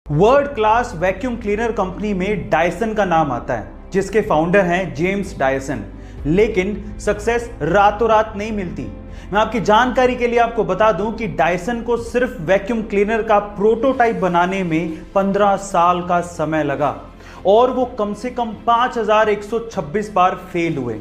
World class vacuum cleaner company में Dyson का नाम आता है, जिसके फाउंडर हैं जेम्स डायसन। लेकिन सक्सेस रातों रात नहीं मिलती। मैं आपकी जानकारी के लिए आपको बता दूं कि डायसन को सिर्फ वैक्यूम क्लीनर का प्रोटोटाइप बनाने में 15 साल का समय लगा और वो कम से कम 5126 बार फेल हुए।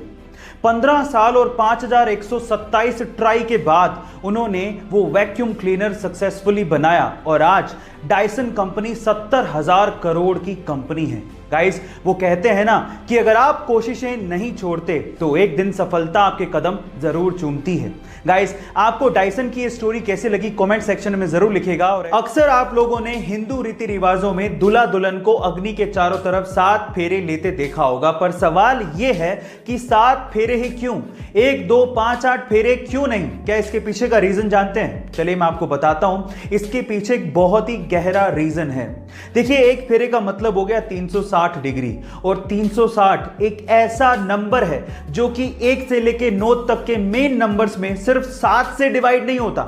15 साल और 5127 ट्राई के बाद उन्होंने वो वैक्यूम क्लीनर सक्सेसफुली बनाया और आज डायसन कंपनी 70,000 करोड़ की कंपनी है। गाइस, वो कहते हैं ना कि अगर आप कोशिशें नहीं छोड़ते तो एक दिन सफलता आपके कदम जरूर चूमती है। गाइस, आपको डायसन की ये स्टोरी कैसे लगी कमेंट सेक्शन में जरूर लिखिएगा। और अक्सर आप लोगों ने हिंदू रीति रिवाजों में दूल्हा दुल्हन को अग्नि के चारों तरफ 7 फेरे लेते देखा होगा, पर सवाल यह है कि 7 फेरे ही क्यों? 1, 2, 5, 8 फेरे क्यों नहीं? क्या इसके पीछे का रीजन जानते हैं? चलिए मैं आपको बताता हूं। इसके पीछे एक बहुत ही गहरा रीजन है। देखिए, एक फेरे का मतलब हो गया 360 डिग्री, और 360 एक ऐसा नंबर है जो कि 1 से लेके 9 तक के मेन नंबर्स में सिर्फ 7 से डिवाइड नहीं होता।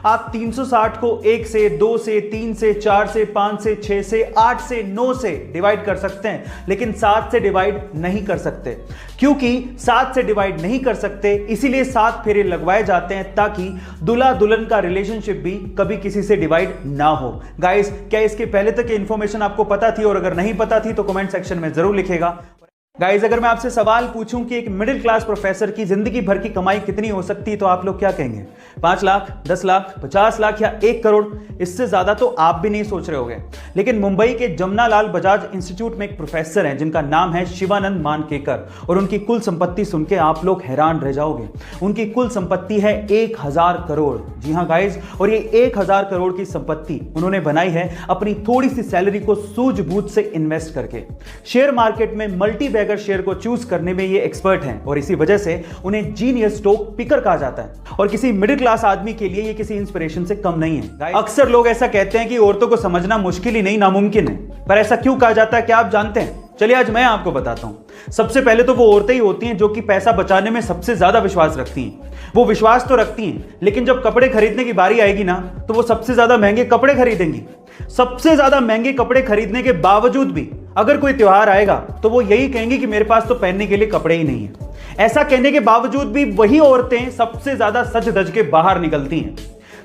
आप 360 को 1 से, 2 से, 3 से, 4 से, 5 से, 6 से, 8 से, 9 से डिवाइड कर सकते हैं, लेकिन 7 से डिवाइड नहीं कर सकते। क्योंकि 7 से डिवाइड नहीं कर सकते, इसीलिए 7 फेरे लगवाए जाते हैं ताकि दूल्हा दुल्हन का रिलेशनशिप भी कभी किसी से डिवाइड ना हो। गाइस, क्या इसके पहले तक की इंफॉर्मेशन आपको पता थी? और अगर नहीं पता थी तो कमेंट सेक्शन में जरूर लिखिएगा। गाइस, अगर मैं आपसे सवाल पूछूं कि एक मिडिल क्लास प्रोफेसर की जिंदगी भर की कमाई कितनी हो सकती है तो आप लोग क्या कहेंगे? 5 लाख, 10 लाख, 50 लाख या 1 करोड़? इससे ज्यादा तो आप भी नहीं सोच रहे होंगे। लेकिन मुंबई के जमनालाल बजाज इंस्टीट्यूट में एक प्रोफेसर हैं जिनका नाम है शिवानंद मानकेकर, और उनकी कुल संपत्ति सुन के आप लोग हैरान रह जाओगे। उनकी कुल संपत्ति है 1000 करोड़। जी हां गाइस, और ये 1000 करोड़ की संपत्ति उन्होंने बनाई है अपनी थोड़ी सी सैलरी को सूझबूझ से इन्वेस्ट करके। शेयर मार्केट में मल्टी बैगर शेयर को चूज करने में ये एक्सपर्ट हैं, और इसी वजह से उन्हें जीनियस स्टॉक पिकर कहा जाता है। और किसी मिडिल क्लास आदमी के लिए ये किसी इंस्पिरेशन से कम नहीं है। अक्सर लोग ऐसा कहते हैं कि औरतों को समझना मुश्किल ही नहीं नामुमकिन है, पर ऐसा क्यों कहा जाता है क्या आप जानते हैं? चलिए आज मैं आपको बताता हूं। सबसे पहले तो वो औरतें ही होती हैं जो कि पैसा बचाने में सबसे ज्यादा विश्वास रखती हैं। वो विश्वास तो रखती हैं, लेकिन जब कपड़े खरीदने की बारी आएगी ना, तो वो सबसे ज्यादा महंगे कपड़े खरीदेंगी। सबसे ज्यादा महंगे कपड़े खरीदने के बावजूद भी अगर कोई त्योहार आएगा तो वो यही कहेंगे कि मेरे पास तो पहनने के लिए कपड़े ही नहीं है। ऐसा कहने के बावजूद भी वही औरतें सबसे ज्यादा सज धज के बाहर निकलती हैं।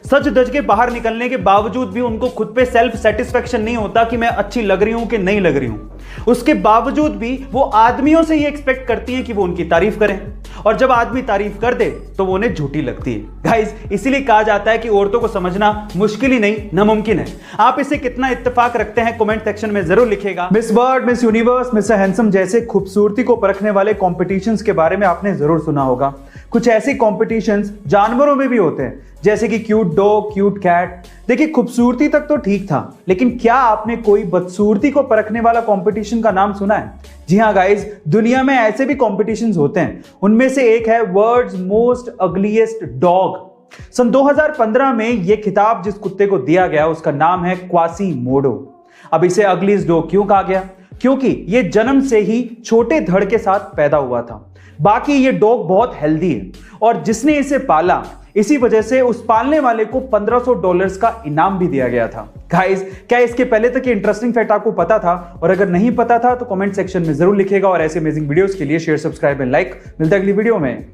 सच धज के बाहर निकलने के बावजूद भी उनको खुद पे सेल्फ सेटिस्फेक्शन नहीं होता कि मैं अच्छी लग रही हूं कि नहीं लग रही हूं। उसके बावजूद भी वो आदमियों से ये एक्सपेक्ट करती हैं कि वो उनकी तारीफ करें, और जब आदमी तारीफ कर दे तो वो उन्हें झूठी लगती है। गाइस, इसीलिए कहा जाता है कि औरतों को समझना मुश्किल ही नहीं नामुमकिन है। आप इसे कितना इत्तेफाक रखते हैं कमेंट सेक्शन में जरूर लिखिएगा। Miss world, miss universe, mister handsome जैसे खूबसूरती को परखने वाले कॉम्पिटिशन्स के बारे में आपने जरूर सुना होगा। कुछ ऐसे कॉम्पिटिशन्स जानवरों में भी होते हैं, जैसे कि क्यूट डॉग, क्यूट कैट। देखिए, खूबसूरती तक तो ठीक था, लेकिन क्या आपने कोई बदसूरती को परखने वाला कंपटीशन का नाम सुना है? जी हां गाइस, दुनिया में ऐसे भी कॉम्पिटिशन्स होते हैं। उनमें से एक है वर्ल्ड्स मोस्ट अगलीस्ट डॉग। सन 2015 में यह खिताब जिस कुत्ते को दिया गया उसका नाम है क्वासीमोडो। अब इसे अगलीस्ट डॉग क्यों कहा गया? क्योंकि यह जन्म से ही छोटे धड़ के साथ पैदा हुआ था। बाकी ये डॉग बहुत हेल्दी है, और जिसने इसे पाला, इसी वजह से उस पालने वाले को $1500 का इनाम भी दिया गया था। गाइस, क्या इसके पहले तक ये इंटरेस्टिंग फैक्ट आपको पता था? और अगर नहीं पता था तो कमेंट सेक्शन में जरूर लिखिएगा। और ऐसे अमेजिंग वीडियोस के लिए शेयर, सब्सक्राइब एंड लाइक। मिलता है अगली वीडियो में।